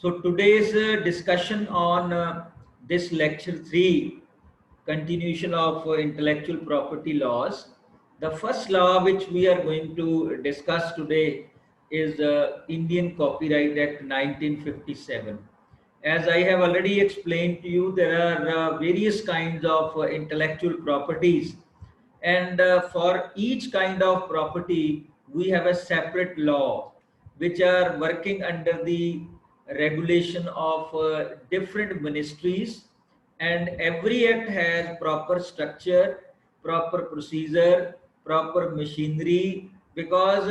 So today's discussion on this lecture 3, continuation of intellectual property laws. The first law which we are going to discuss today is Indian Copyright Act 1957. As I have already explained to you, there are various kinds of intellectual properties, and for each kind of property we have a separate law which are working under the regulation of different ministries, and every act has proper structure, proper procedure, proper machinery, because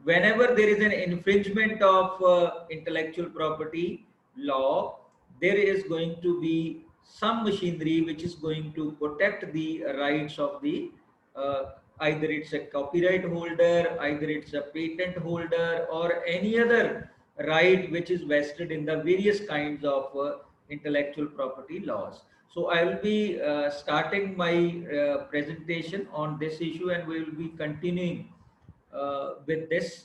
whenever there is an infringement of intellectual property law, there is going to be some machinery which is going to protect the rights of the uh, either it's a copyright holder, either it's a patent holder, or any other right which is vested in the various kinds of intellectual property laws. So I will be starting my presentation on this issue, and we will be continuing with this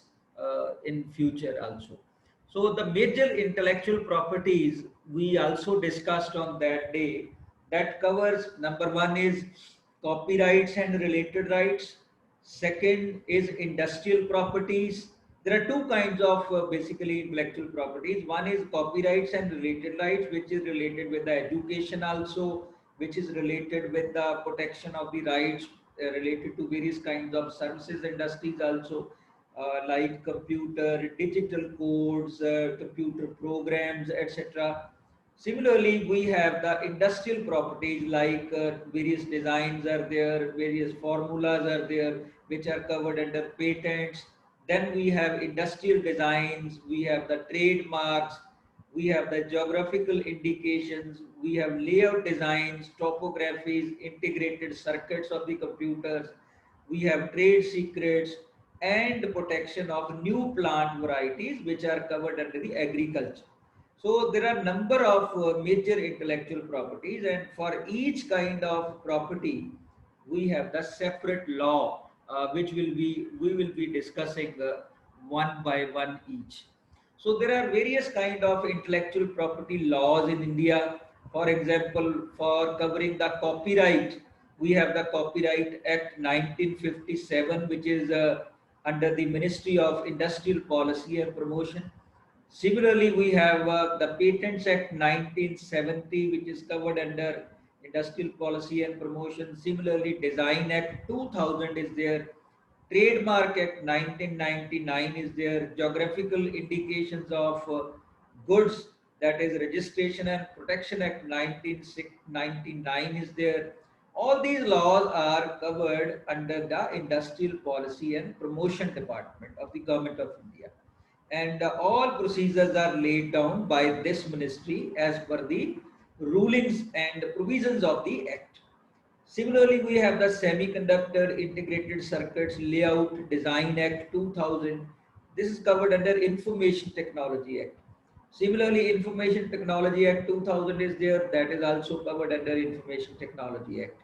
in future also. So the major intellectual properties we also discussed on that day, that covers: number one is copyrights and related rights. Second is industrial properties. There are two kinds of basically intellectual properties. One is copyrights and related rights, which is related with the education also, which is related with the protection of the rights related to various kinds of services industries also, like computer, digital codes, computer programs, etc. Similarly, we have the industrial properties like various designs are there, various formulas are there, which are covered under patents. Then we have industrial designs, we have the trademarks, we have the geographical indications, we have layout designs, topographies, integrated circuits of the computers, we have trade secrets, and protection of new plant varieties which are covered under the agriculture. So there are number of major intellectual properties, and for each kind of property, we have the separate law, which we will be discussing one by one each. So there are various kind of intellectual property laws in India. For example, for covering the copyright, we have the Copyright Act 1957, which is under the Ministry of Industrial Policy and Promotion. Similarly, we have the Patents Act 1970, which is covered under Industrial Policy and Promotion. Similarly, Design Act 2000 is there. Trademark Act 1999 is there. Geographical indications of goods, that is Registration and Protection Act 1999 is there. All these laws are covered under the Industrial Policy and Promotion Department of the Government of India, and all procedures are laid down by this ministry as per the rulings and provisions of the act. Similarly, we have the Semiconductor Integrated Circuits Layout Design Act 2000. This is covered under Information Technology Act. Similarly, Information Technology Act 2000 is there, that is also covered under Information Technology Act.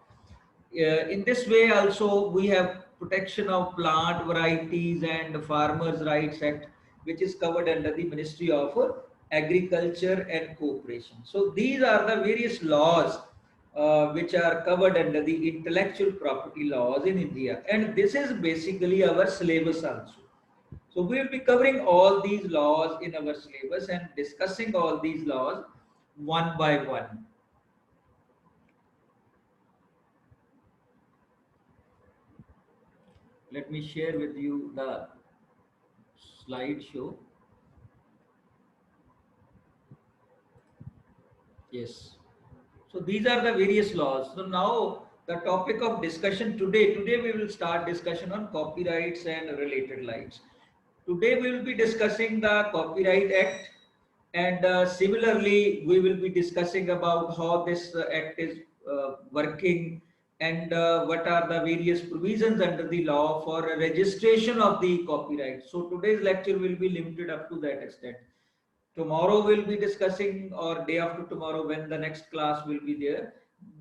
In this way also we have Protection of Plant Varieties and Farmers Rights Act, which is covered under the Ministry of Agriculture and Cooperation. So these are the various laws which are covered under the intellectual property laws in India, and this is basically our syllabus also. So we will be covering all these laws in our syllabus and discussing all these laws one by one. Let me share with you the slideshow. Yes. So these are the various laws. So now the topic of discussion today we will start discussion on copyrights and related rights. Today we will be discussing the Copyright Act, and similarly we will be discussing about how this act is working, and what are the various provisions under the law for registration of the copyright. So today's lecture will be limited up to that extent. Tomorrow we'll be discussing, or day after tomorrow when the next class will be there,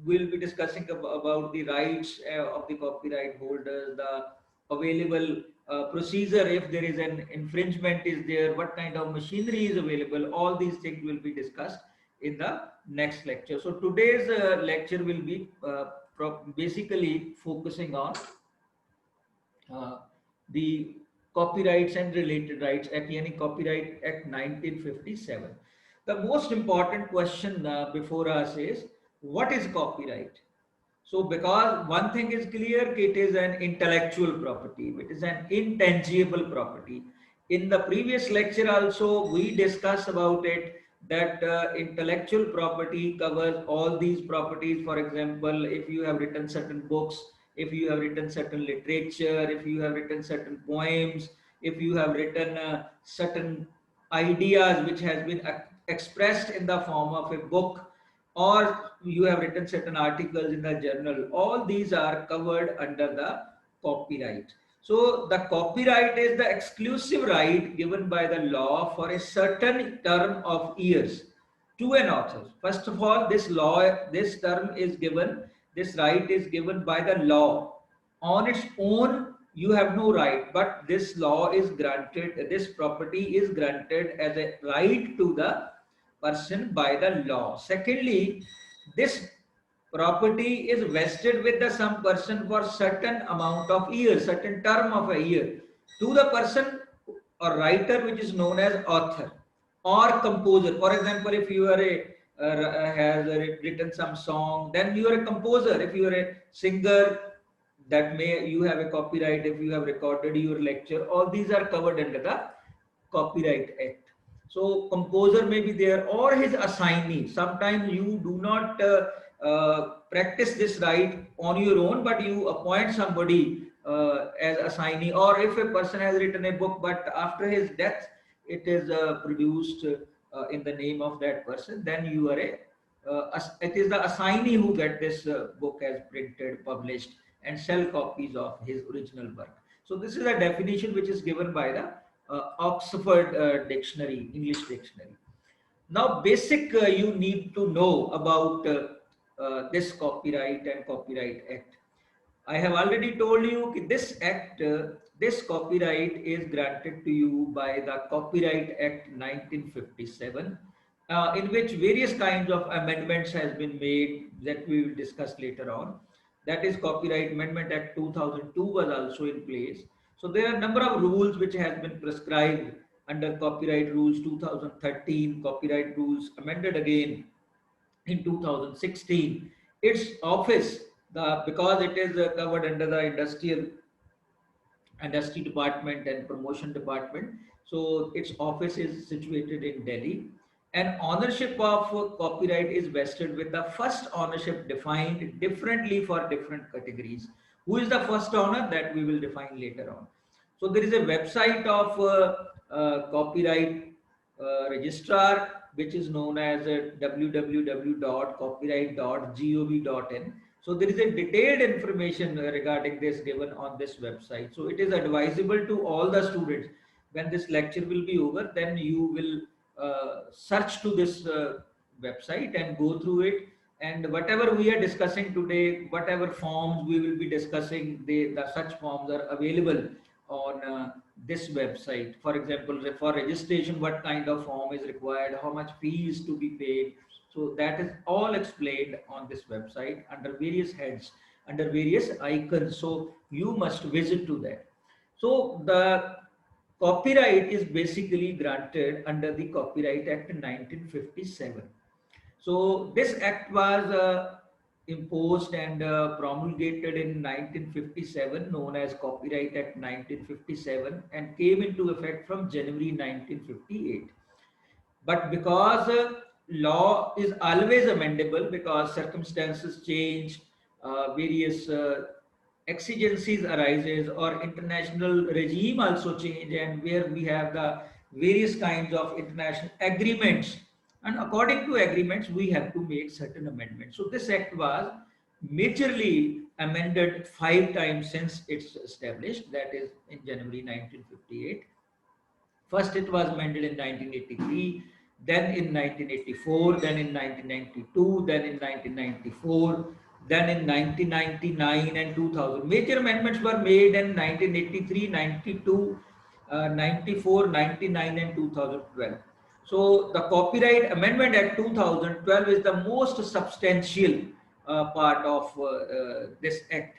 we'll be discussing about the rights of the copyright holders, the available procedure if there is an infringement is there, what kind of machinery is available. All these things will be discussed in the next lecture. So today's lecture will be basically focusing on uh, the Copyrights and Related Rights Act, yani Copyright Act 1957. The most important question before us is, what is copyright? So, because one thing is clear, it is an intellectual property, it is an intangible property. In the previous lecture also, we discussed about it that intellectual property covers all these properties. For example, if you have written certain books, if you have written certain literature, if you have written certain poems, if you have written certain ideas which has been expressed in the form of a book, or you have written certain articles in the journal, all these are covered under the copyright. So the copyright is the exclusive right given by the law for a certain term of years to an author. First of all, this term is given, this right is given by the law. On its own, you have no right, but this law is granted, this property is granted as a right to the person by the law. Secondly, this property is vested with the some person for certain amount of years, certain term of a year, to the person or writer which is known as author or composer. For example, if you are a has written some song, then you are a composer. If you are a singer, that may you have a copyright. If you have recorded your lecture, all these are covered under the Copyright Act. So composer may be there or his assignee. Sometimes you do not practice this right on your own, but you appoint somebody as assignee. Or if a person has written a book, but after his death, it is produced in the name of that person, then you are a it is the assignee who get this book as printed, published, and sell copies of his original work. So this is a definition which is given by the Oxford Dictionary, English Dictionary. Now, basic you need to know about this Copyright and Copyright Act. I have already told you that this act, this copyright is granted to you by the Copyright Act 1957, in which various kinds of amendments has been made that we will discuss later on. That is Copyright Amendment Act 2002 was also in place. So there are a number of rules which has been prescribed under Copyright Rules 2013, Copyright Rules amended again in 2016. Its office, because it is covered under the industry department and promotion department, so its office is situated in Delhi. And ownership of copyright is vested with the first ownership defined differently for different categories. Who is the first owner? That we will define later on. So there is a website of copyright registrar, which is known as www.copyright.gov.in. So there is a detailed information regarding this given on this website. So it is advisable to all the students, when this lecture will be over, then you will search to this website and go through it. And whatever we are discussing today, whatever forms we will be discussing, such forms are available on this website. For example, for registration, what kind of form is required, how much fee is to be paid. So that is all explained on this website under various heads, under various icons. So you must visit to that. So the copyright is basically granted under the Copyright Act 1957. So this act was imposed and promulgated in 1957, known as Copyright Act 1957, and came into effect from January 1958. But because law is always amendable, because circumstances change, various exigencies arises, or international regime also change, and where we have the various kinds of international agreements, and according to agreements we have to make certain amendments. So this act was majorly amended 5 times since it's established, that is in January 1958. First, it was amended in 1983, then in 1984, then in 1992, then in 1994, then in 1999 and 2000. Major amendments were made in 1983, 92, 94, 99 and 2012. So the Copyright Amendment Act 2012 is the most substantial part of this act.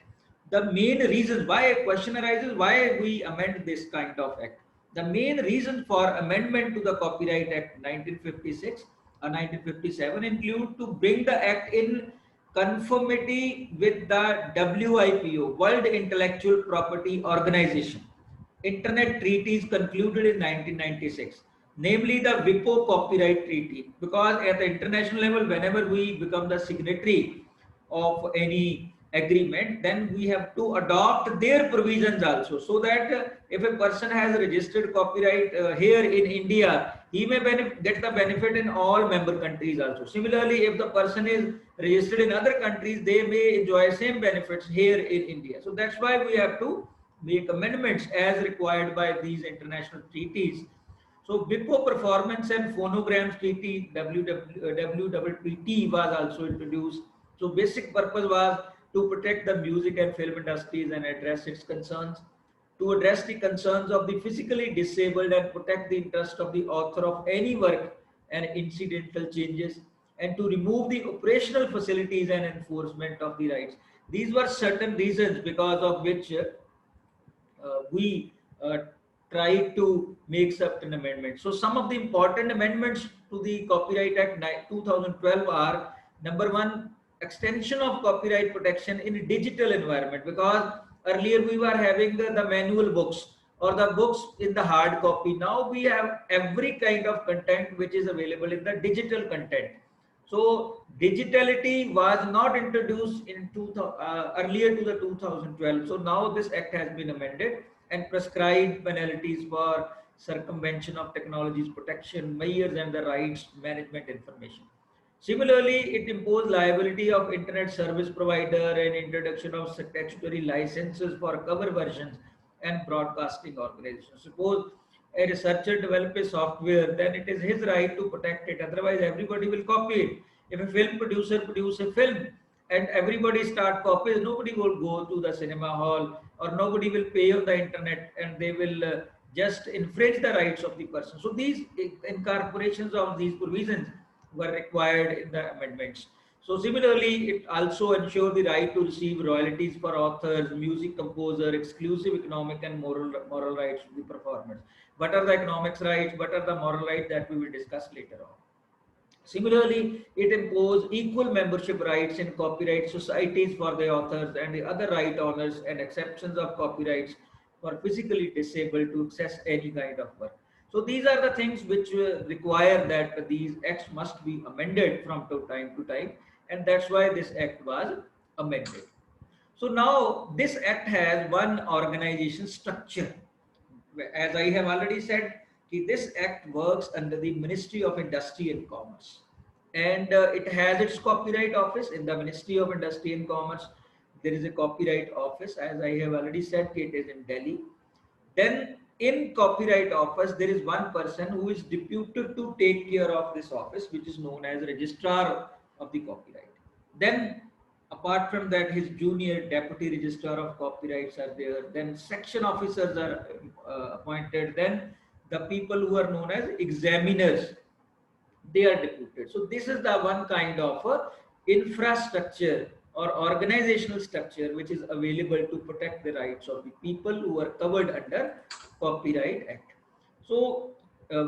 The main reasons why a question arises, why we amend this kind of act. The main reason for amendment to the Copyright Act 1956 or 1957 include to bring the act in conformity with the WIPO, World Intellectual Property Organization, Internet treaties concluded in 1996, namely the WIPO Copyright Treaty. Because at the international level, whenever we become the signatory of any agreement, then we have to adopt their provisions also, so that if a person has registered copyright here in India, he may get the benefit in all member countries also. Similarly, if the person is registered in other countries, they may enjoy same benefits here in India. So that's why we have to make amendments as required by these international treaties. So WIPO Performance and Phonograms Treaty WWT was also introduced. So basic purpose was to protect the music and film industries and address its concerns, to address the concerns of the physically disabled and protect the interest of the author of any work and incidental changes, and to remove the operational facilities and enforcement of the rights. These were certain reasons because of which we try to make certain amendments. So some of the important amendments to the Copyright Act 2012 are: number one, extension of copyright protection in digital environment, because earlier we were having the manual books or the books in the hard copy. Now we have every kind of content which is available in the digital content. So digitality was not introduced in earlier to the 2012. So now this act has been amended and prescribed penalties for circumvention of technology's protection measures and the rights management information. Similarly, it imposed liability of internet service provider and introduction of statutory licenses for cover versions and broadcasting organizations. Suppose a researcher develop a software, then it is his right to protect it. Otherwise, everybody will copy it. If a film producer produce a film and everybody start copies, nobody will go to the cinema hall or nobody will pay on the internet, and they will just infringe the rights of the person. So these incorporations of these provisions were required in the amendments. So similarly, it also ensured the right to receive royalties for authors, music composer, exclusive economic and moral rights to the performers. What are the economics rights? What are the moral rights? That we will discuss later on. Similarly, it imposed equal membership rights in copyright societies for the authors and the other right owners, and exceptions of copyrights for physically disabled to access any kind of work. So these are the things which require that these acts must be amended from time to time, and that's why this act was amended. So now this act has one organization structure. As I have already said, this act works under the Ministry of Industry and Commerce, and it has its copyright office in the Ministry of Industry and Commerce. There is a copyright office, as I have already said, it is in Delhi. Then in copyright office, there is one person who is deputed to take care of this office, which is known as registrar of the copyright. Then apart from that, his junior deputy registrar of copyrights are there. Then section officers are appointed. Then the people who are known as examiners, they are deputed. So this is the one kind of infrastructure or organizational structure which is available to protect the rights of the people who are covered under Copyright Act. So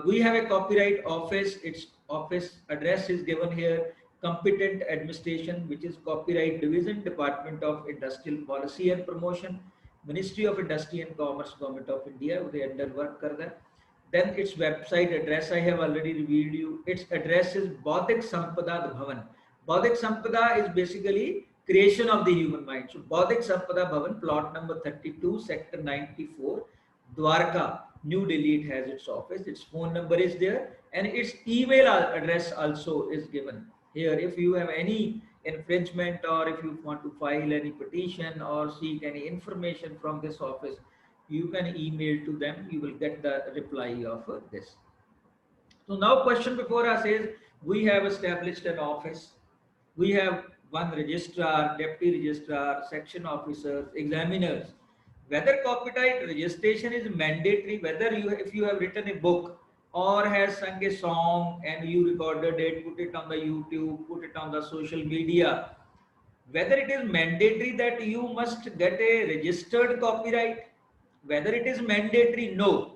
we have a copyright office. Its office address is given here. Competent administration, which is Copyright Division, Department of Industrial Policy and Promotion, Ministry of Industry and Commerce, Government of India, they under work karda. Then its website address I have already revealed you. Its address is Bauddhik Sampada Bhavan. Bauddhik Sampada is basically creation of the human mind. So Bauddhik Sampada Bhavan, plot number 32, sector 94, Dwarka, New Delhi, it has its office. Its phone number is there, and its email address also is given here. If you have any infringement, or if you want to file any petition or seek any information from this office, you can email to them. You will get the reply of this. So now question before us is, we have established an office. We have one registrar, deputy registrar, section officers, examiners. Whether copyright registration is mandatory, whether you, if you have written a book or has sung a song and you recorded it, put it on the YouTube, put it on the social media, whether it is mandatory that you must get a registered copyright, whether it is mandatory, no.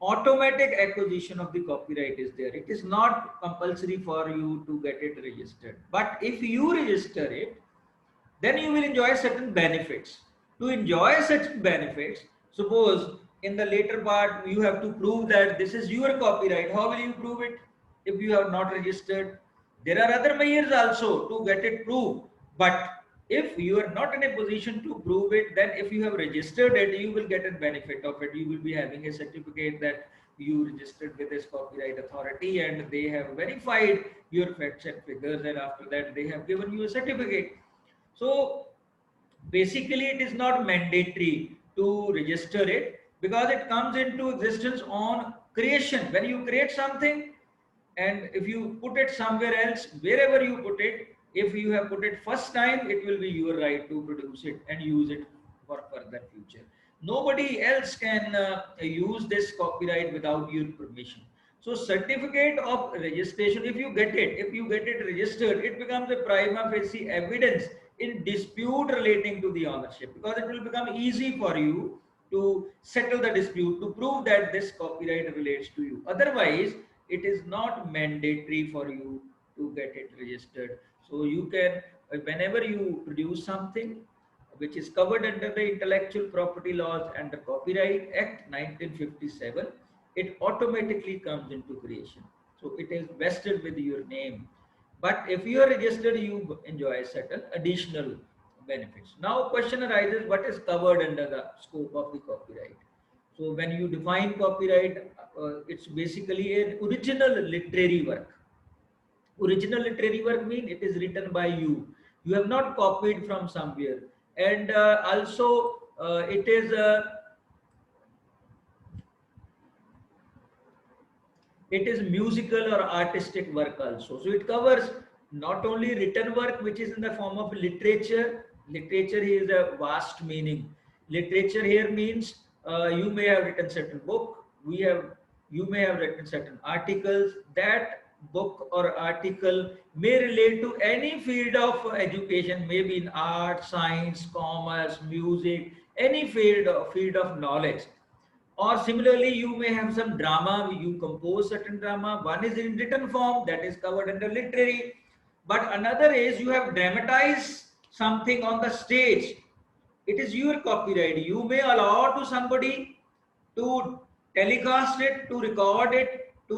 Automatic acquisition of the copyright is there. It is not compulsory for you to get it registered. But if you register it, then you will enjoy certain benefits. To enjoy certain benefits, suppose in the later part you have to prove that this is your copyright. How will you prove it if you have not registered? There are other measures also to get it proved. But if you are not in a position to prove it, then if you have registered it, you will get a benefit of it. You will be having a certificate that you registered with this copyright authority and they have verified your facts and figures, and after that they have given you a certificate. So basically it is not mandatory to register it because it comes into existence on creation. When you create something and if you put it somewhere else, wherever you put it, if you have put it first time, it will be your right to produce it and use it for further future. Nobody else can use this copyright without your permission. So certificate of registration, if you get it registered, it becomes a prima facie evidence in dispute relating to the ownership, because it will become easy for you to settle the dispute, to prove that this copyright relates to you. Otherwise, it is not mandatory for you to get it registered. So you can, whenever you produce something which is covered under the Intellectual Property Laws and the Copyright Act 1957, it automatically comes into creation. So it is vested with your name. But if you are registered, you enjoy certain additional benefits. Now question arises, what is covered under the scope of the copyright? So when you define copyright, it's basically an original literary work. Original literary work means it is written by you. You have not copied from somewhere. And also it is musical or artistic work also. So it covers not only written work, which is in the form of literature. Literature is a vast meaning. Literature here means you may have written certain book. You may have written certain articles. That book or article may relate to any field of education, maybe in art, science, commerce, music, any field of knowledge. Or similarly, you may have some drama, you compose certain drama. One is in written form, that is covered under literary. But another is you have dramatized something on the stage. It is your copyright. You may allow to somebody to telecast it, to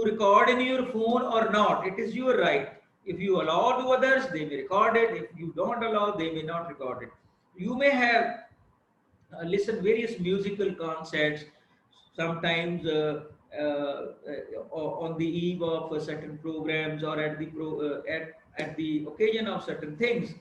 record in your phone or not. It is your right. If you allow to others, they may record it. If you don't allow, they may not record it. You may have listen various musical concerts, sometimes on the eve of certain programs or at the occasion of certain things,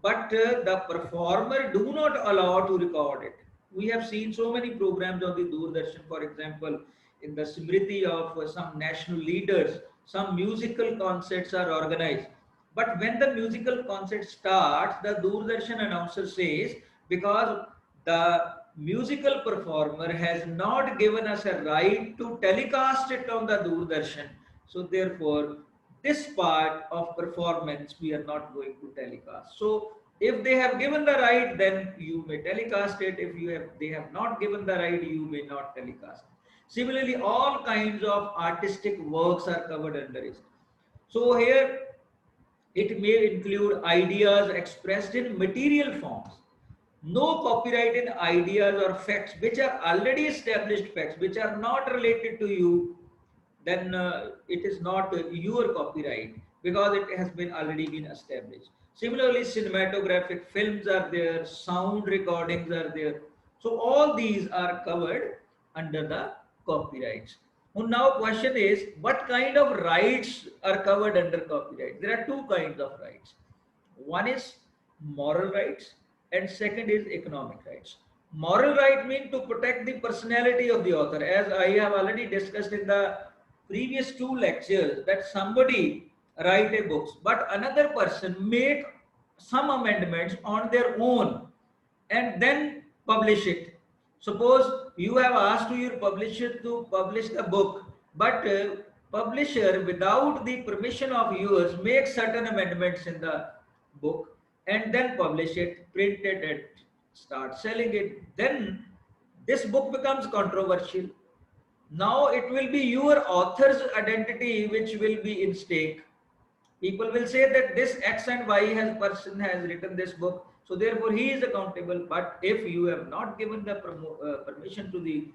but the performer do not allow to record it. We have seen so many programs on the Doordarshan, for example, in the smriti of some national leaders, some musical concerts are organized. But when the musical concert starts, the Doordarshan announcer says, because the musical performer has not given us a right to telecast it on the Doordarshan, so therefore this part of performance we are not going to telecast. So if they have given the right, then you may telecast it. If they have not given the right, you may not telecast. Similarly, all kinds of artistic works are covered under it. So here it may include ideas expressed in material forms. No copyright in ideas or facts which are already established facts, which are not related to you, then it is not your copyright because it has been already been established. Similarly, cinematographic films are there, sound recordings are there. So all these are covered under the copyrights. Now question is, what kind of rights are covered under copyright? There are two kinds of rights. One is moral rights and second is economic rights. Moral right means to protect the personality of the author. As I have already discussed in the previous two lectures, that somebody write a books, but another person make some amendments on their own and then publish it. Suppose you have asked to your publisher to publish the book, but publisher without the permission of yours makes certain amendments in the book and then publish it, print it, and start selling it. Then this book becomes controversial. Now it will be your author's identity which will be in stake. People will say that this X and Y has person has written this book, so therefore he is accountable. But if you have not given the permission to the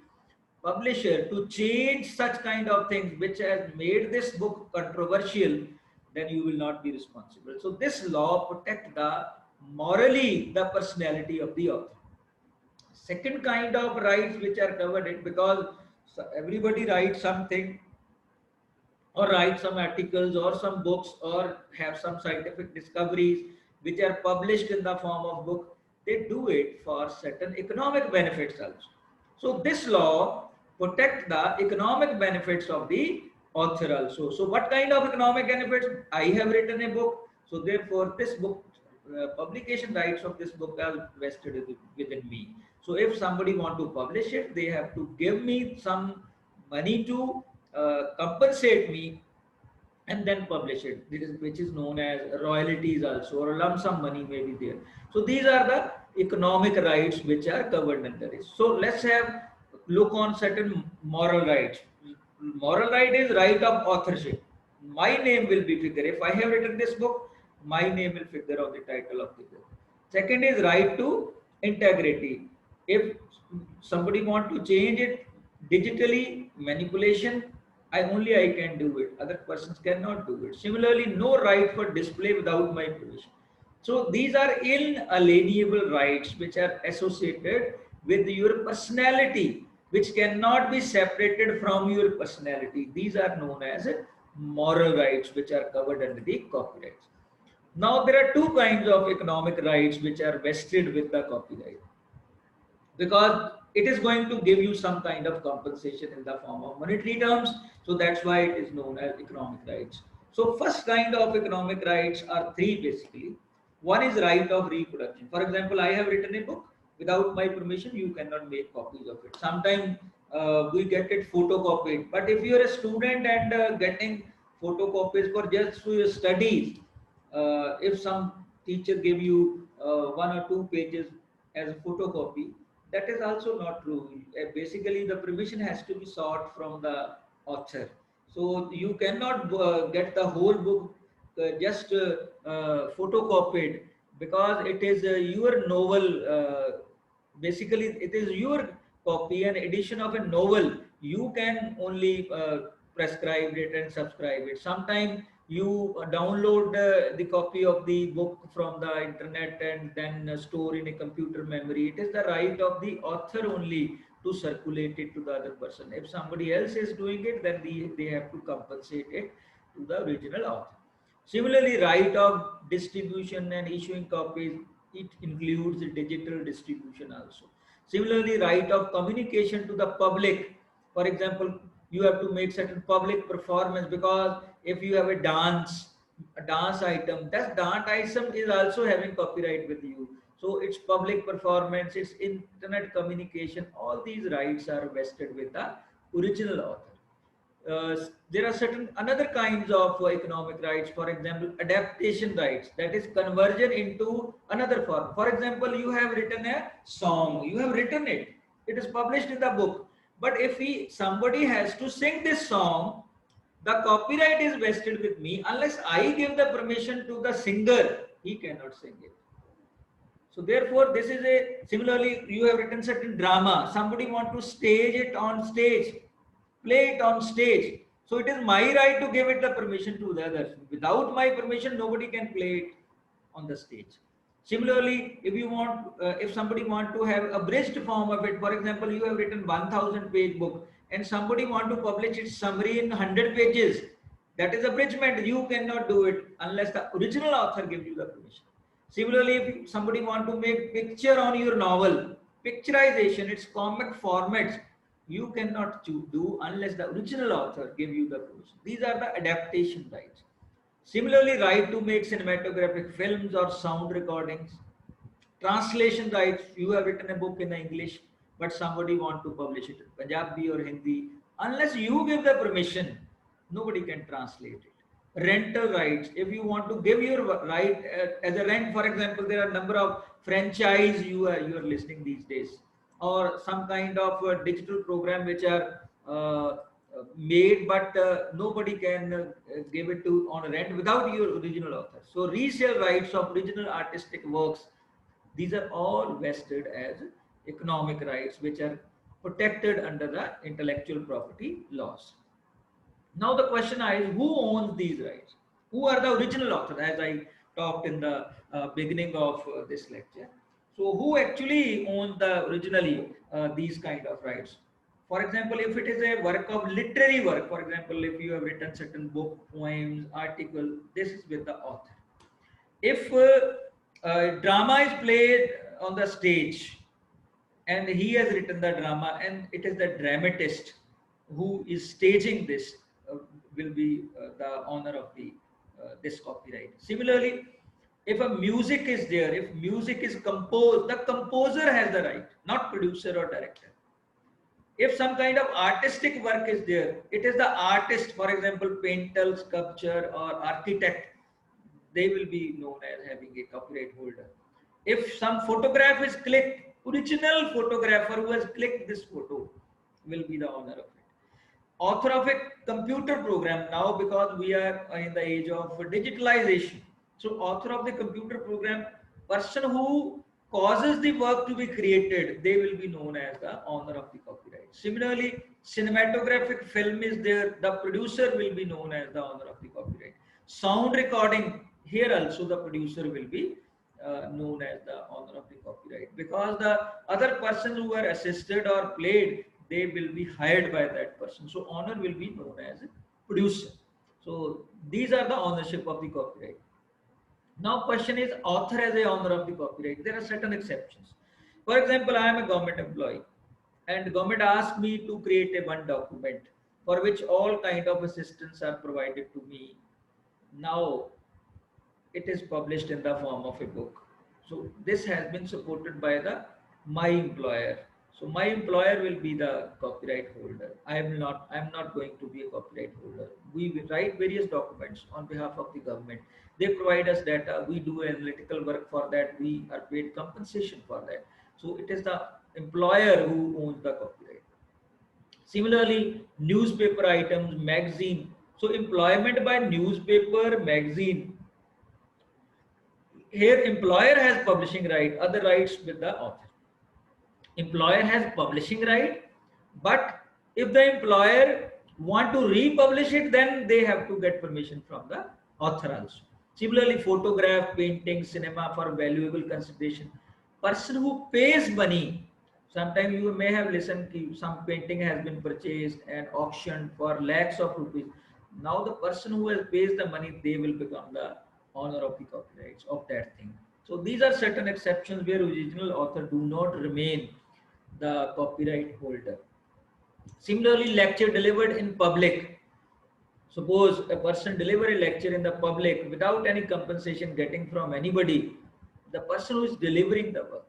publisher to change such kind of things which has made this book controversial, then you will not be responsible. So this law protect the morally the personality of the author. Second kind of rights which are covered it, because everybody writes something or write some articles or some books or have some scientific discoveries which are published in the form of book, they do it for certain economic benefits also. So this law protect the economic benefits of the author also. So what kind of economic benefits? I have written a book, so therefore this book publication rights of this book are vested within me. So if somebody want to publish it, they have to give me some money to compensate me and then publish it, which is known as royalties also, or lump sum money may be there. So these are the economic rights which are covered under this. So let's have look on certain moral rights. Moral right is right of authorship. My name will be figure. If I have written this book, my name will figure on the title of the book. Second is right to integrity. If somebody want to change it digitally, manipulation, I can do it. Other persons cannot do it. Similarly, no right for display without my permission. So these are inalienable rights which are associated with your personality, which cannot be separated from your personality. These are known as moral rights which are covered under the copyrights. Now there are two kinds of economic rights which are vested with the copyright, because it is going to give you some kind of compensation in the form of monetary terms. So that's why it is known as economic rights. So first kind of economic rights are three basically. One is right of reproduction. For example, I have written a book. Without my permission, you cannot make copies of it. Sometimes we get it photocopied. But if you are a student and getting photocopies for just for your studies, if some teacher give you one or two pages as a photocopy, that is also not true. Basically, the permission has to be sought from the author. So you cannot get the whole book just photocopied, because it is your novel. Basically, it is your copy and edition of a novel. You can only prescribe it and subscribe it. Sometimes you download the copy of the book from the internet and then store in a computer memory. It is the right of the author only to circulate it to the other person. If somebody else is doing it, then they have to compensate it to the original author. Similarly, right of distribution and issuing copies, it includes digital distribution also. Similarly, right of communication to the public. For example, you have to make certain public performance, because if you have a dance item, that dance item is also having copyright with you. So it's public performance, it's internet communication, all these rights are vested with the original author. There are certain another kinds of economic rights. For example, adaptation rights, that is conversion into another form. For example, you have written a song, you have written it, it is published in the book, but if somebody has to sing this song, the copyright is vested with me. Unless I give the permission to the singer, he cannot sing it. So therefore, this is a similarly, you have written certain drama. Somebody want to stage it on stage, play it on stage. So it is my right to give it the permission to the others. Without my permission, nobody can play it on the stage. Similarly, if somebody want to have a abridged form of it, for example, you have written 1,000-page book and somebody want to publish its summary in 100 pages, that is abridgment. You cannot do it unless the original author gives you the permission. Similarly, if somebody want to make picture on your novel, picturization, its comic formats, you cannot do unless the original author give you the permission. These are the adaptation rights. Similarly, right to make cinematographic films or sound recordings. Translation rights, you have written a book in English but somebody want to publish it in Punjabi or Hindi, unless you give the permission, nobody can translate it. Rental rights, if you want to give your right as a rent, for example, there are a number of franchise you are listening these days, or some kind of digital program which are made, but nobody can give it to on rent without your original author. So resale rights of original artistic works, these are all vested as economic rights which are protected under the intellectual property laws. Now the question is, who owns these rights? Who are the original authors, as I talked in the beginning of this lecture? So who actually owns the originally these kind of rights? For example, if it is a work of literary work, for example, if you have written certain book, poems, article, this is with the author. If drama is played on the stage and he has written the drama and it is the dramatist who is staging this, will be the owner of the this copyright. Similarly, if a music is there, if music is composed, the composer has the right, not producer or director. If some kind of artistic work is there, it is the artist, for example, painter, sculptor or architect, they will be known as having a copyright holder. If some photograph is clicked, original photographer who has clicked this photo will be the owner of it. Author of a computer program, now because we are in the age of digitalization, so author of the computer program, person who causes the work to be created, they will be known as the owner of the copyright. Similarly, cinematographic film is there, the producer will be known as the owner of the copyright. Sound recording, here also the producer will be known as the owner of the copyright, because the other person who are assisted or played, they will be hired by that person. So owner will be known as a producer. So these are the ownership of the copyright. Now question is, author as a owner of the copyright. There are certain exceptions. For example, I am a government employee and government asked me to create a one document for which all kind of assistance are provided to me. Now it is published in the form of a book. So this has been supported by the my employer. So my employer will be the copyright holder. I am not going to be a copyright holder. We will write various documents on behalf of the government. They provide us data. We do analytical work for that. We are paid compensation for that. So it is the employer who owns the copyright. Similarly, newspaper items, magazine. So employment by newspaper, magazine, here employer has publishing right, other rights with the author. Employer has publishing right, but if the employer want to republish it, then they have to get permission from the author also. Similarly, photograph, painting, cinema for valuable consideration, person who pays money, sometimes you may have listened to some painting has been purchased and auctioned for lakhs of rupees. Now the person who has pays the money, they will become the owner of the copyrights of that thing. So these are certain exceptions where original author do not remain the copyright holder. Similarly, lecture delivered in public. Suppose a person deliver a lecture in the public without any compensation getting from anybody, the person who is delivering the work.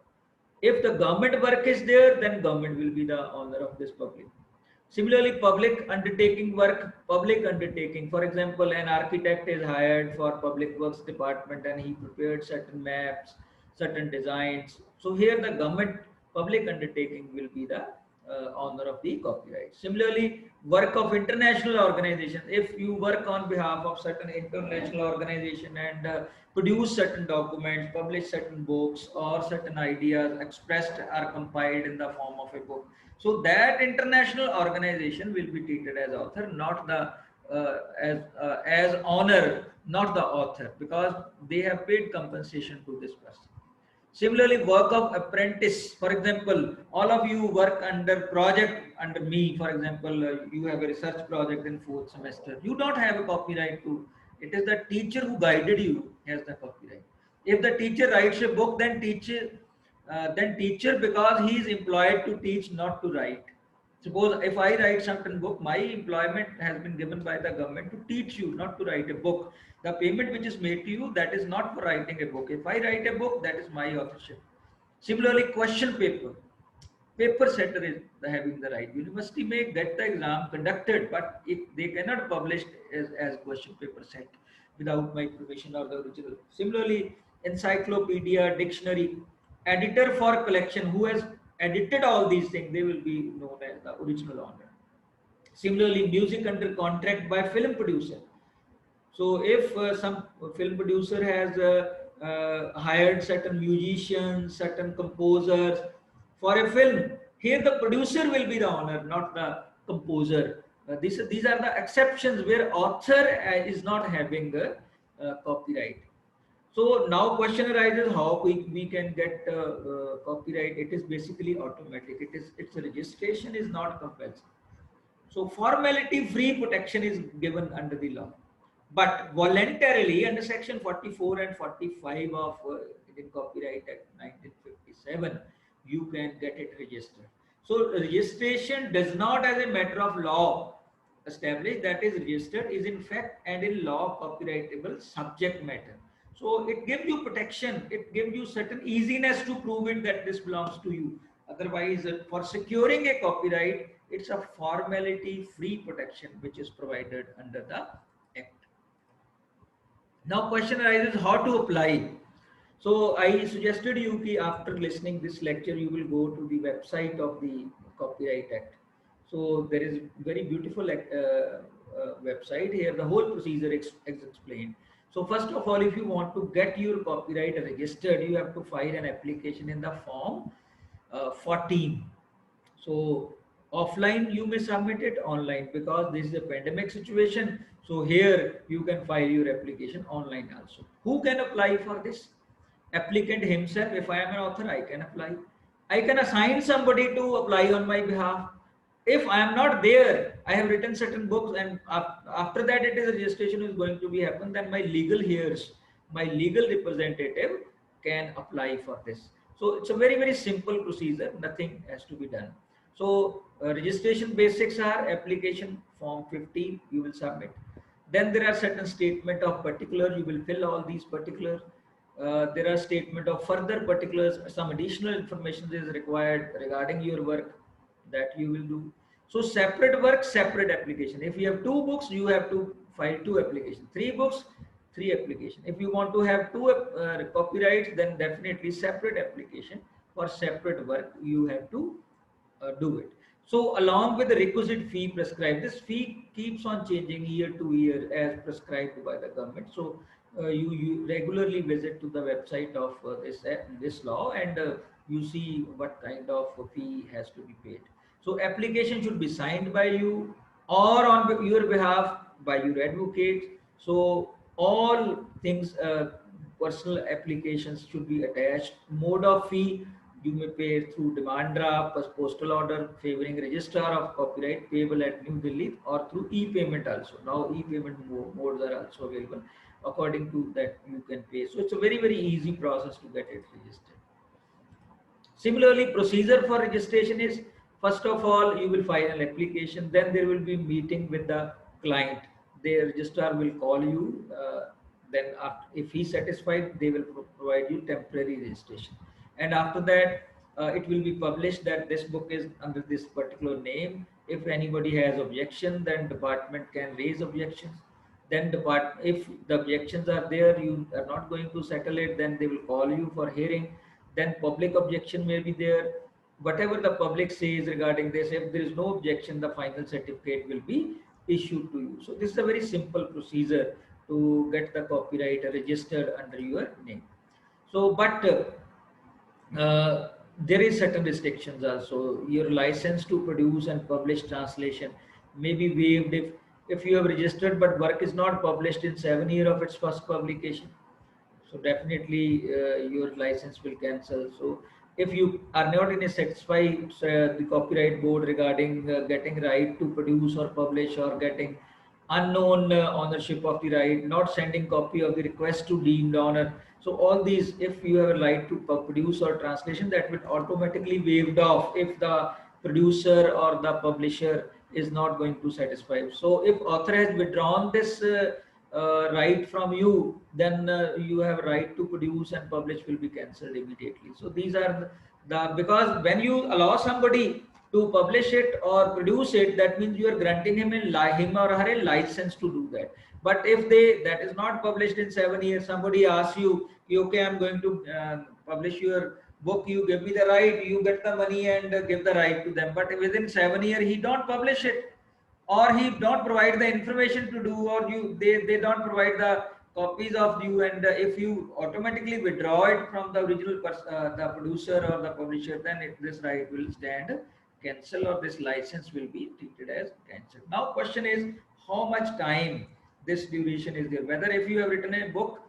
If the government work is there, then government will be the owner of this public. Similarly, public undertaking work, public undertaking. For example, an architect is hired for public works department and he prepared certain maps, certain designs. So here the government public undertaking will be the owner of the copyright. Similarly, work of international organization. If you work on behalf of certain international organization and produce certain documents, publish certain books or certain ideas expressed are compiled in the form of a book, so that international organization will be treated as author, not the as owner, not the author, because they have paid compensation to this person. Similarly, work of apprentice. For example, all of you work under project under me. For example, you have a research project in 4th semester. You don't have a copyright to. It is the teacher who guided you has the copyright. If the teacher writes a book, then teacher because he is employed to teach, not to write. Suppose if I write certain book, my employment has been given by the government to teach you, not to write a book. The payment which is made to you, that is not for writing a book. If I write a book, that is my authorship. Similarly, question paper. Paper setter is having the right. University may get the exam conducted, but if they cannot publish as question paper set without my permission or the original. Similarly, encyclopedia, dictionary, editor for collection, who has edited all these things, they will be known as the original owner. Similarly, music under contract by film producer. So if some film producer has hired certain musicians, certain composers for a film, here the producer will be the owner, not the composer. These are the exceptions where author is not having the copyright. So now question arises how we can get copyright. It is basically automatic. Its registration is not compulsory. So formality free protection is given under the law, but voluntarily under section 44 and 45 of Indian Copyright Act 1957, you can get it registered. So registration does not as a matter of law establish that is registered is in fact and in law copyrightable subject matter. So it gives you protection, it gives you certain easiness to prove it that this belongs to you. Otherwise, for securing a copyright, it's a formality free protection which is provided under the act. Now question arises how to apply. So I suggested you that after listening this lecture, you will go to the website of the Copyright Act. So there is very beautiful website here. The whole procedure is explained. So first of all, if you want to get your copyright registered, you have to file an application in the form 14. So offline you may submit it, online because this is a pandemic situation. So here you can file your application online also. Who can apply for this? Applicant himself. If I am an author, I can apply. I can assign somebody to apply on my behalf. If I am not there, I have written certain books, and after that it is registration is going to be happen, then my legal heirs, my legal representative can apply for this. So it's a very simple procedure, nothing has to be done. So registration basics are application form 50 you will submit. Then there are certain statement of particulars, you will fill all these particulars. There are statement of further particulars, some additional information is required regarding your work that you will do. So separate work, separate application. If you have 2 books, you have to file 2 applications. 3 books, 3 application. If you want to have 2 copyrights, then definitely separate application for separate work you have to do it. So along with the requisite fee prescribed, this fee keeps on changing year to year as prescribed by the government. So you regularly visit to the website of this law, and you see what kind of fee has to be paid. So application should be signed by you or on your behalf by your advocate. So all things, personal applications should be attached. Mode of fee, you may pay through demand draft, postal order favoring registrar of copyright payable at New Delhi, or through e-payment also. Now e-payment modes are also available. According to that you can pay. So it's a very easy process to get it registered. Similarly, procedure for registration is, first of all, you will file an application, then there will be meeting with the client. The registrar will call you, then after, if he satisfied, they will provide you temporary registration. And after that, it will be published that this book is under this particular name. If anybody has objection, then department can raise objections. Then if the objections are there, you are not going to settle it, then they will call you for hearing. Then public objection may be there. Whatever the public says regarding this, if there is no objection, the final certificate will be issued to you. So this is a very simple procedure to get the copyright registered under your name. So, but there is certain restrictions also. Your license to produce and publish translation may be waived if you have registered but work is not published in 7 years of its first publication. So definitely your license will cancel. So if you are not in a satisfied the copyright board regarding getting right to produce or publish, or getting unknown ownership of the right, not sending copy of the request to deemed owner. So all these, if you have a right to produce or translation, that will automatically waived off if the producer or the publisher is not going to satisfy. So if author has withdrawn this right from you, then you have right to produce and publish will be cancelled immediately. So these are because when you allow somebody to publish it or produce it, that means you are granting him or her a license to do that. But if that is not published in 7 years, somebody asks you, okay, I'm going to publish your book, you give me the right, you get the money and give the right to them. But within 7 years, he don't publish it, or he don't provide the information to do, or they don't provide the copies of you, and if you automatically withdraw it from the original the producer or the publisher, then this right will stand cancel, or this license will be treated as cancelled. Now question is, how much time this duration is there, whether if you have written a book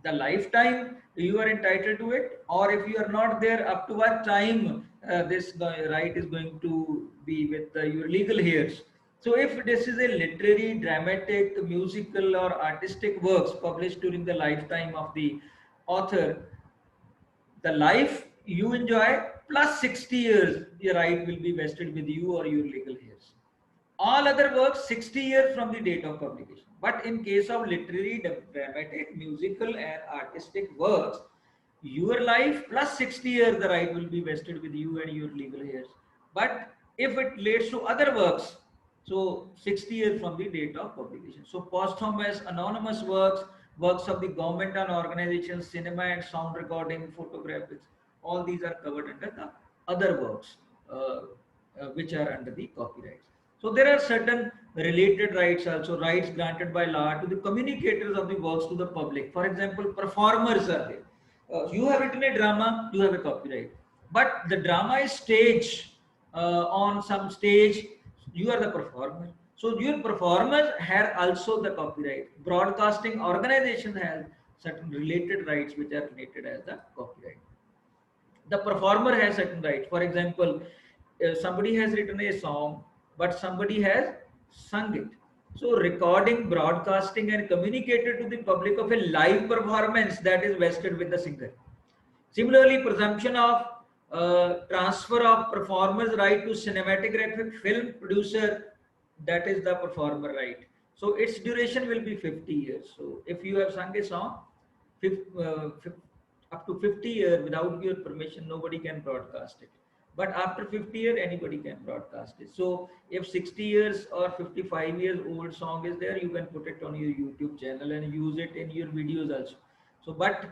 the lifetime you are entitled to it, or if you are not there, up to what time this right is going to be with your legal heirs. So if this is a literary, dramatic, musical or artistic works published during the lifetime of the author, the life you enjoy plus 60 years, your right will be vested with you or your legal heirs. All other works 60 years from the date of publication. But in case of literary, dramatic, musical and artistic works, your life plus 60 years the right will be vested with you and your legal heirs. But if it relates to other works, so 60 years from the date of publication. So posthumous, anonymous works, works of the government and organizations, cinema and sound recording, photographics, all these are covered under the other works, which are under the copyrights. So there are certain related rights also, rights granted by law to the communicators of the works to the public. For example, performers are there. You have written a drama, you have a copyright. But the drama is staged on some stage, you are the performer. So your performers have also the copyright. Broadcasting organization has certain related rights which are related as the copyright. The performer has certain rights. For example, somebody has written a song, but somebody has sung it. So recording, broadcasting and communicated to the public of a live performance, that is vested with the singer. Similarly, presumption of transfer of performer's right to cinematographic film producer, that is the performer right. So its duration will be 50 years. So if you have sung a song, up to 50 years without your permission, nobody can broadcast it. But after 50 years, anybody can broadcast it. So if 60 years or 55 years old song is there, you can put it on your YouTube channel and use it in your videos also. So, but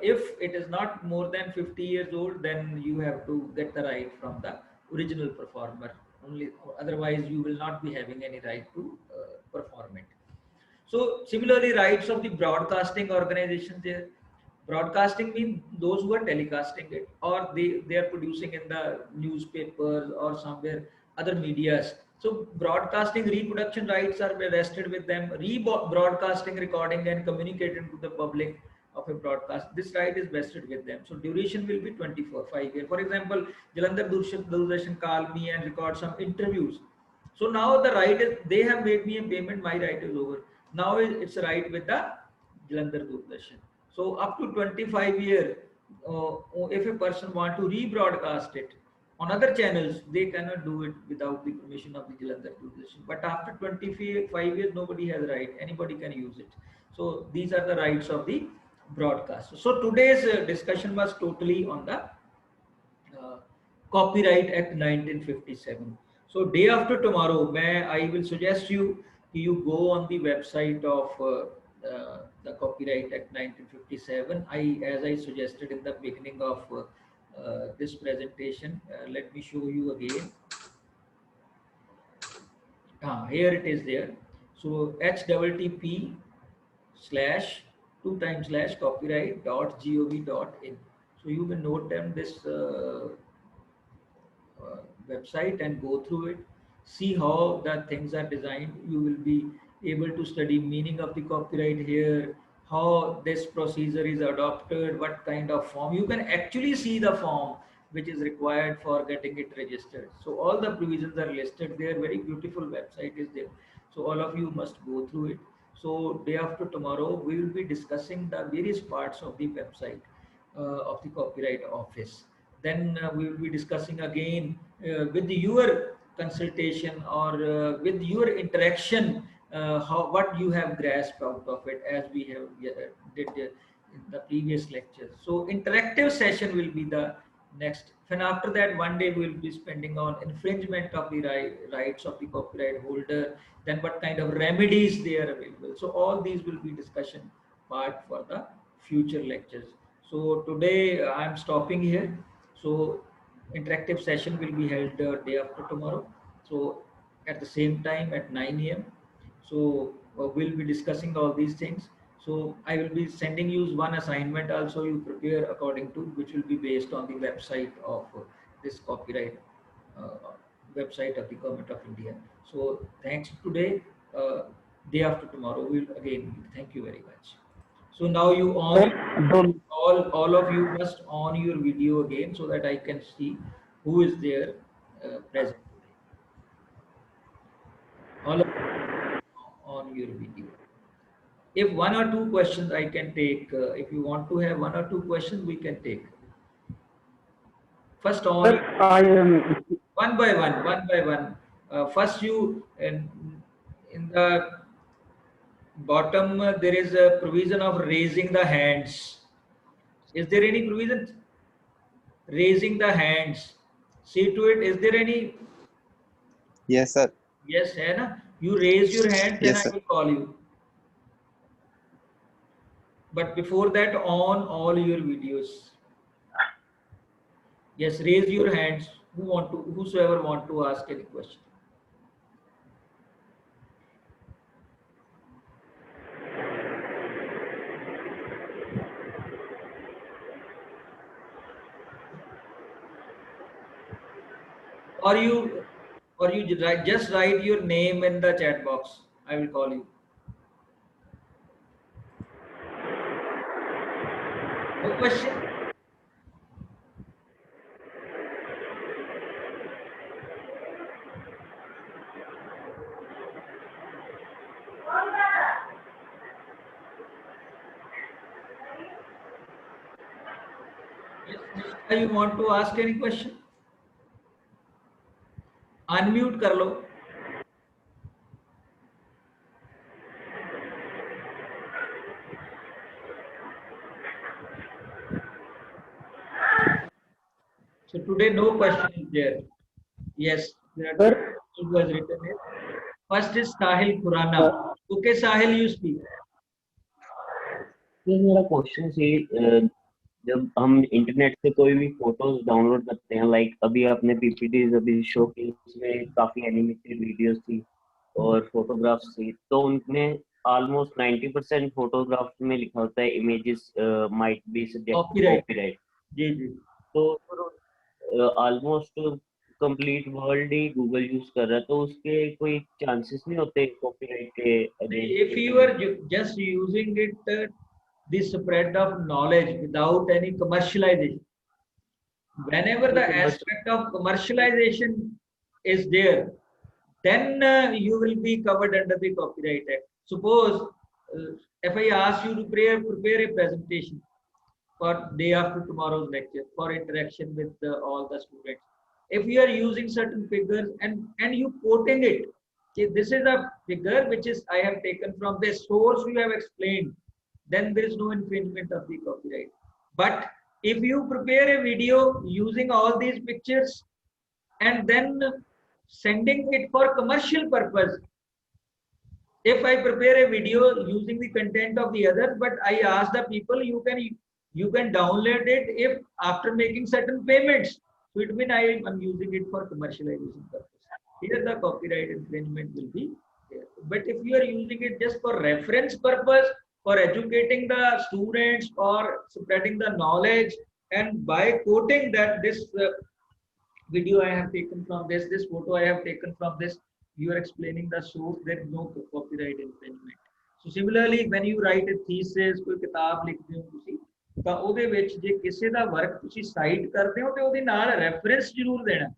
if it is not more than 50 years old, then you have to get the right from the original performer only. Otherwise, you will not be having any right to perform it. So similarly, rights of the broadcasting organizations there. Broadcasting means those who are telecasting it, or they are producing in the newspapers or somewhere other medias. So broadcasting reproduction rights are vested with them. Broadcasting, recording and communicating to the public of a broadcast, this right is vested with them. So duration will be 24, 5 years. For example, Jalandhar Doordarshan call me and record some interviews. So now the right is, they have made me a payment, my right is over. Now it's right with the Jalandhar Doordarshan. So up to 25 years, if a person want to rebroadcast it on other channels, they cannot do it without the permission of the Jalandhar Doordarshan. But after 25 years, nobody has right. Anybody can use it. So these are the rights of the broadcast. So today's discussion was totally on the Copyright Act 1957. So day after tomorrow, I will suggest you go on the website of the Copyright Act 1957. As I suggested in the beginning of this presentation, let me show you again. Here it is there. So http slash 2 copyright.gov.in. So you will note them this website and go through it, see how the things are designed. You will be able to study meaning of the copyright here, how this procedure is adopted, what kind of form. You can actually see the form which is required for getting it registered. So all the provisions are listed there. Very beautiful website is there. So all of you must go through it. So day after tomorrow, we will be discussing the various parts of the website of the Copyright Office. then we will be discussing again with your consultation or with your interaction, how what you have grasped out of it, as we have did in the previous lecture. So interactive session will be the next. And after that, one day we will be spending on infringement of the rights of the copyright holder. Then what kind of remedies they are available. So all these will be discussion part for the future lectures. So today I am stopping here. So interactive session will be held day after tomorrow. So at the same time at 9 a.m. So we'll be discussing all these things. So I will be sending you one assignment also, you prepare according to, which will be based on the website of this copyright uh, website of the Government of India. So thanks today. Day after tomorrow we'll again meet. Thank you very much. So now you on Sir, don't. all of you must on your video again so that I can see who is there present today. All of you on your video. If one or two questions I can take, if you want to have one or two questions, we can take. First on Sir, I am. one by one, one by one. First you in the bottom there is a provision of raising the hands. Is there any provision? Raising the hands. See to it. Is there any? Yes, sir. Yes, है ना? You raise your hand, then Yes, I sir. will call you. But before that, on all your videos. Yes, raise your hands. Whosoever want to ask any question. Or you just write your name in the chat box. I will call you. No question? Yes, Nishita, you want to ask any question? Unmute कर लो. So today no question is there. Yes, there are two Sir, people who has written it. First is Sahil Khurana. Okay, Sahil, you speak. ये मेरा question से जब हम internet से कोई भी photos download करते हैं, लाइक अभी आपने पीपीटीज अभी शो की, उसमें काफी एनिमेटेड वीडियोस थी और फोटोग्राफ्स थी, तो उनमें ऑलमोस्ट 90% फोटोग्राफ में लिखा होता है images might be subject to Copyright. Copyright. जी जी. तो ऑलमोस्ट कंप्लीट वर्ल्ड ही गूगल यूज कर रहा है, तो उसके कोई चांसेस नहीं होते कॉपीराइट के against? If you are just using it, the spread of knowledge without any commercialization, whenever the aspect of commercialization is there, then you will be covered under the Copyright Act. Suppose if I ask you to prepare a presentation for day after tomorrow's lecture for interaction with all the students, if you are using certain figures and you quoting it, okay, this is a figure which is I have taken from this source you have explained, then there is no infringement of the copyright. But if you prepare a video using all these pictures and then sending it for commercial purpose, if I prepare a video using the content of the other, but I ask the people you can download it if after making certain payments. So it means I am using it for commercialization purpose. Here the copyright infringement will be there. But if you are using it just for reference purpose, for educating the students or spreading the knowledge, and by quoting that this video I have taken from this photo I have taken from this, you are explaining the source, there is no copyright infringement. So similarly, when you write a thesis, कोई किताब लिखते हो ਤੁਸੀਂ ਤਾਂ ਉਹਦੇ ਵਿੱਚ ਜੇ ਕਿਸੇ ਦਾ ਵਰਕ ਤੁਸੀਂ ਸਾਈਟ ਕਰਦੇ ਹੋ ਤੇ ਉਹਦੇ ਨਾਲ ਰੈਫਰੈਂਸ ਜ਼ਰੂਰ ਦੇਣਾ.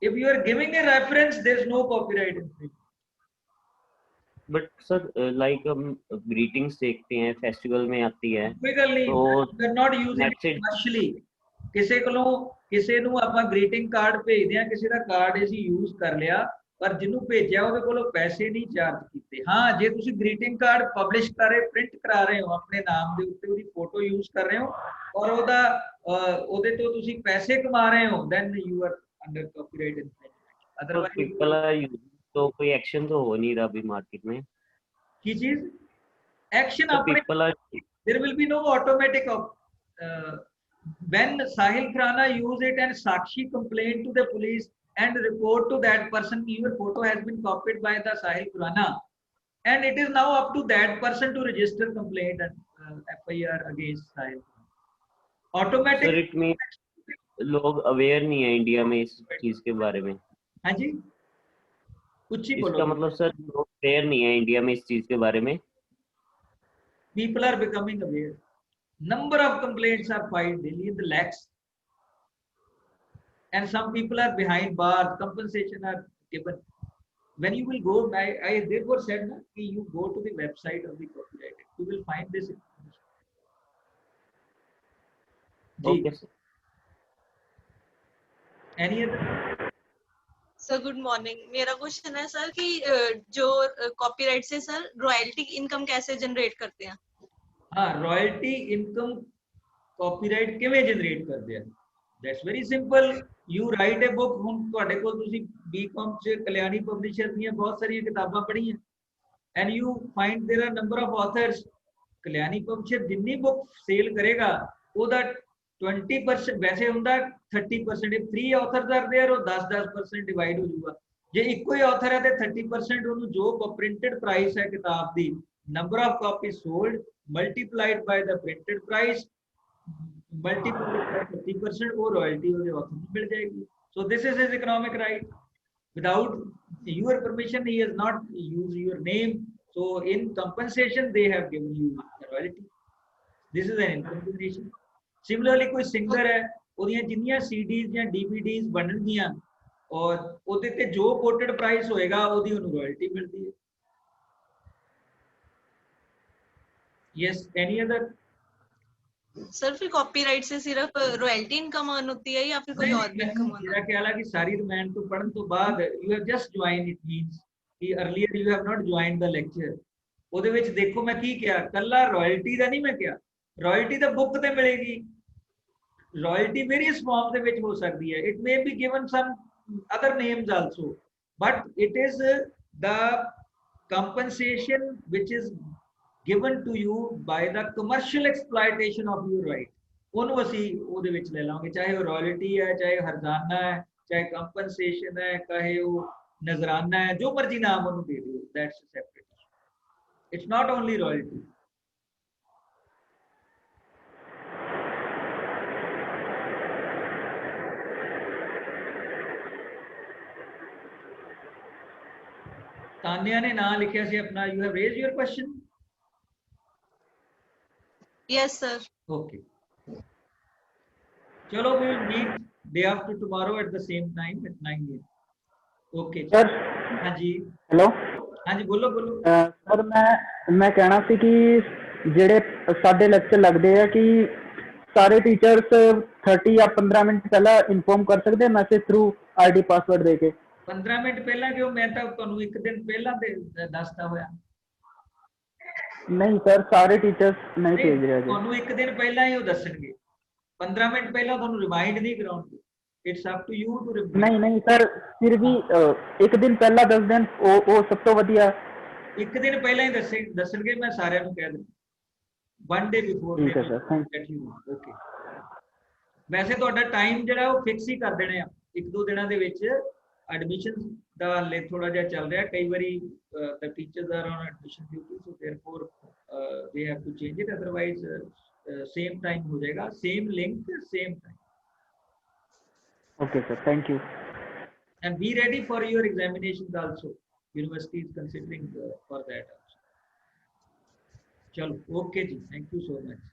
If you are giving a reference, there is no copyright infringement. But sir like हम ग्रीटिंग्स देखते हैं फेस्टिवल में आती है, Typically, तो we are not using net it से commercially. ਕਿਸੇ ਕੋਲੋਂ ਕਿਸੇ ਨੂੰ ਆਪਾਂ ਗ੍ਰੀਟਿੰਗ ਕਾਰਡ ਭੇਜਦੇ ਆ, ਕਿਸੇ ਦਾ ਕਾਰਡ ਅਸੀਂ ਯੂਜ਼ ਕਰ ਲਿਆ ਪਰ ਜਿਹਨੂੰ ਭੇਜਿਆ ਉਹਦੇ ਕੋਲੋਂ ਪੈਸੇ ਨਹੀਂ ਚਾਰਜ ਕੀਤੇ। ਹਾਂ, ਜੇ ਤੁਸੀਂ ਗ੍ਰੀਟਿੰਗ ਕਾਰਡ ਪਬਲਿਸ਼ ਕਰ ਰਹੇ, ਪ੍ਰਿੰਟ ਕਰਾ ਰਹੇ ਹੋ ਆਪਣੇ ਨਾਮ ਦੇ ਉੱਤੇ, ਉਹਦੀ ਫੋਟੋ ਯੂਜ਼ ਕਰ ਰਹੇ ਹੋ ਔਰ ਉਹਦੇ ਤੋਂ ਤੁਸੀਂ ਪੈਸੇ ਕਮਾ ਰਹੇ ਹੋ, then you are under copyright infringement. Otherwise people are using, तो कोई एक्शन तो हो नहीं रहा अभी मार्केट में। की चीज एक्शन तो अपने, people are, there will be no automatic when Sahil Khurana use it and Sakshi complain to the police and report to that person, your photo has been copied by the Sahil Khurana, and it is now up to that person to register complaint and FIR against Sahil Khurana. Automatic. sir, it means लोग aware नहीं है India में इस चीज के बारे में। हाँ जी, कुछ ही इसका बोलो। मतलब सर लोग अवेयर नहीं है इंडिया में इस चीज के बारे में। People are becoming aware. Number of complaints are filed daily in the lakhs, and some people are behind bars. Compensation are given. When you will go, I therefore said that you go to the website of the copyright, you will find this information. Okay, sir. Any other? Sir good morning, मेरा question है sir कि जो copyright से sir royalty income कैसे generate करते हैं? हाँ, royalty income copyright किवें जनरेट करते हैं? That's very simple. You right a book, ਹੁਣ ਤੁਹਾਡੇ ਕੋਲ ਤੁਸੀਂ ਬੀਕਾਮ ਚ ਕਲਿਆਣੀ ਪਬਲਿਸ਼ਰ ਦੀਆਂ ਬਹੁਤ ਸਾਰੀਆਂ ਕਿਤਾਬਾਂ ਪੜ੍ਹੀਆਂ and you find there are number of authors. Kalyani publisher ਜਿੰਨੀ ਬੁੱਕ ਸੇਲ ਕਰੇਗਾ ਉਹਦਾ 20% ਵੈਸੇ ਹੁੰਦਾ 30%। if 3 authors are there, ਉਹ 10% ਡਿਵਾਈਡ ਹੋ ਜਾਊਗਾ। ਜੇ ਇੱਕੋ ਹੀ ਆਥਰ ਹੈ ਤੇ 30% ਉਹਨੂੰ ਜੋ ਪ੍ਰਿੰਟਡ ਪ੍ਰਾਈਸ ਹੈ ਕਿਤਾਬ ਦੀ, number of copy sold multiplied by the printed price multiplied by 30%, ਉਹ ਰਾਇਲਟੀ ਉਹਦੇ ਆਥਰ ਨੂੰ ਮਿਲ ਜਾਏਗੀ। so this is his economic right. without your permission he has not used your name, so in compensation they have given you the royalty. this is an income generation. Similarly, कोई singer है, ਉਹਦੀਆਂ ਜਿੰਨੀਆਂ CDs ਜਾਂ DVDs ਬਣਨਗੀਆਂ ਔਰ ਉਹਦੇ ਤੇ ਜੋ coated price ਹੋਏਗਾ ਉਹਦੀ ਉਹਨੂੰ ਰਾਇਲਟੀ ਮਿਲਦੀ ਹੈ। Yes, any other? सर फिर कॉपीराइट से सिर्फ रॉयल्टी इनकम अर्न होती है या फिर कोई और भी इनकम? मेरा ख्याल है कि सारी रिमांड तो पढ़ने तो बाद you have just joined, it means कि earlier you have not joined the lecture. ਉਹਦੇ ਵਿੱਚ ਦੇਖੋ ਮੈਂ ਕੀ ਕਿਹਾ, ਕੱਲਾ ਰਾਇਲਟੀ ਦਾ ਨਹੀਂ ਮੈਂ ਕਿਹਾ, ਰਾਇਲਟੀ ਤਾਂ ਬੁੱਕ ਤੇ ਮਿਲੇਗੀ। ਰਾਇਲਟੀ ਵੇਰੀਅਸ ਫਾਰਮ ਦੇ ਵਿੱਚ ਹੋ ਸਕਦੀ ਹੈ। It may be given some other names also, but it is the compensation which is given to you by the commercial exploitation of your right. ਉਹਨੂੰ ਅਸੀਂ ਉਹਦੇ ਵਿੱਚ ਲੈ ਲਾਂਗੇ, ਚਾਹੇ ਉਹ ਰਾਇਲਟੀ ਹੈ, ਚਾਹੇ ਹਰਜ਼ਾਨਾ ਹੈ, ਚਾਹੇ ਕੰਪਨਸੇਸ਼ਨ ਹੈ, ਚਾਹੇ ਉਹ ਨਜ਼ਰਾਨਾ ਹੈ, ਜੋ ਮਰਜ਼ੀ ਨਾਮ ਉਹਨੂੰ ਦੇ ਦਿਓ, that's separate. It's not only royalty. Tanya ने नाम लिखा सी अपना। You have raised your question? Yes sir. Okay. चलो, we will meet day after tomorrow at the same time at 9 AM. Okay. Sir हाँ जी, हेलो हाँ जी, बोलो बोलो। ਸਰ ਮੈਂ ਕਹਿਣਾ ਸੀ ਕਿ ਜਿਹੜੇ ਸਾਡੇ ਲੈਕਚਰ ਲੱਗਦੇ ਆ ਕਿ ਸਾਰੇ ਟੀਚਰਸ 30 ਜਾਂ 15 ਮਿੰਟ ਪਹਿਲਾਂ ਇਨਫੋਰਮ ਕਰ ਸਕਦੇ ਮੈਸੇਜ ਥਰੂ ਆਈਡੀ ਪਾਸਵਰਡ ਦੇ ਕੇ? 15 ਮਿੰਟ ਪਹਿਲਾਂ ਕਿਉਂ? ਮੈਂ ਤਾਂ ਤੁਹਾਨੂੰ ਇੱਕ ਦਿਨ ਪਹਿਲਾਂ ਤੇ ਦੱਸਦਾ ਹੋਇਆ। ਨਹੀਂ ਸਰ, ਸਾਰੇ ਟੀਚਰਸ ਨਹੀਂ ਭੇਜ ਰਹੇ ਜੀ। ਤੁਹਾਨੂੰ ਇੱਕ ਦਿਨ ਪਹਿਲਾਂ ਹੀ ਉਹ ਦੱਸਣਗੇ, 15 ਮਿੰਟ ਪਹਿਲਾਂ ਤੁਹਾਨੂੰ ਰਿਮਾਈਂਡ ਨਹੀਂ ਕਰਾਉਣਗੇ। It's up to you to remind. ਨਹੀਂ ਸਰ, ਫਿਰ ਵੀ ਇੱਕ ਦਿਨ ਪਹਿਲਾਂ ਦੱਸ ਦੇਣ, ਉਹ ਸਭ ਤੋਂ ਵਧੀਆ। ਇੱਕ ਦਿਨ ਪਹਿਲਾਂ ਹੀ ਦੱਸਣਗੇ, ਮੈਂ ਸਾਰਿਆਂ ਨੂੰ ਕਹਿ ਦਿੰਦਾ one day before। ਠੀਕ ਹੈ ਸਰ, ਥੈਂਕ ਯੂ। ਓਕੇ। ਵੈਸੇ ਤੁਹਾਡਾ ਟਾਈਮ ਜਿਹੜਾ ਉਹ ਫਿਕਸ ਹੀ ਕਰ ਦੇਣੇ ਆ, 1-2 ਦਿਨਾਂ ਦੇ ਵਿੱਚ। ਐਡਮਿਸ਼ਨ ਦਾ ਹਲੇ ਥੋੜਾ ਜਿਹਾ ਚੱਲ ਰਿਹਾ, ਕਈ ਵਾਰੀ the teachers are on admission duty, so therefore they have to change it, otherwise same time हो जाएगा, same link, same time. Okay sir, thank you. And be ready for your examinations also. University is considering for that also. Chalo, okay ji, thank you so much.